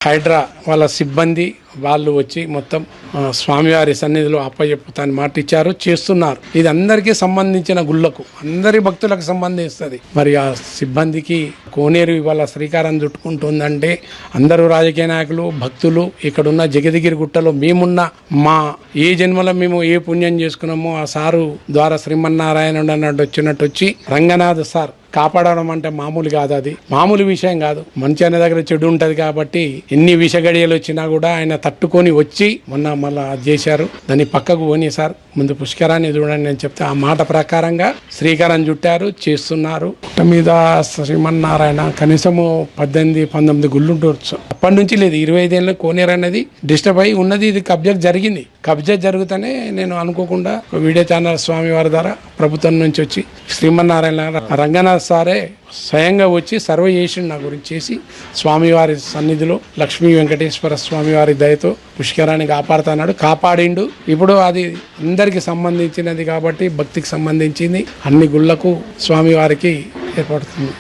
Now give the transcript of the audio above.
హైడ్రా వాళ్ళ సిబ్బంది వాళ్ళు వచ్చి మొత్తం స్వామివారి సన్నిధిలో అప్పచెప్పుతాన్ని మాట ఇచ్చారు, చేస్తున్నారు. ఇది అందరికీ సంబంధించిన గుళ్ళకు, అందరి భక్తులకు సంబంధిస్తుంది. మరి ఆ సిబ్బందికి కోనేరు ఇవాళ శ్రీకారం చుట్టుకుంటుందంటే అందరూ రాజకీయ నాయకులు, భక్తులు, ఇక్కడున్న జగదగిరి గుట్టలో మేమున్న మా ఏ జన్మలో మేము ఏ పుణ్యం చేసుకున్నామో ఆ సారు ద్వారా శ్రీమన్నారాయణుడు అన్నట్టు వచ్చినట్టు వచ్చి రంగనాథ్ సార్ కాపాడడం అంటే మామూలు కాదు, అది మామూలు విషయం కాదు. మంచి అనే దగ్గర చెడు ఉంటది కాబట్టి ఎన్ని విషగడియలు వచ్చినా కూడా ఆయన తట్టుకొని వచ్చి మొన్న మళ్ళా అది చేశారు. దాన్ని పక్కకు పోనీ సార్ ముందు పుష్కరాన్ని చూడండి అని చెప్తే ఆ మాట ప్రకారంగా శ్రీకారం చుట్టారు, చేస్తున్నారు. పుట్ట మీద శ్రీమన్నారాయణ కనీసము 18-19 గుళ్ళుంటవచ్చు. అప్పటి నుంచి లేదు, 25 ఏళ్ళ కోనేరు అనేది డిస్టర్బ్ అయి ఉన్నది. ఇది కబ్జా జరిగింది. కబ్జా జరుగుతూనే నేను అనుకోకుండా వీడియో ఛానల్ స్వామి వారి ద్వారా ప్రభుత్వం నుంచి వచ్చి శ్రీమన్నారాయణ రంగనాథ్ సారే స్వయంగా వచ్చి సర్వ చేసి నా గురించి చేసి స్వామివారి సన్నిధిలో లక్ష్మీ వెంకటేశ్వర స్వామివారి దయతో పుష్కరాన్ని కాపాడుతున్నాడు, కాపాడిండు. ఇప్పుడు అది అందరికి సంబంధించినది కాబట్టి భక్తికి సంబంధించింది అన్ని గుళ్లకు స్వామివారికి ఏర్పడుతుంది.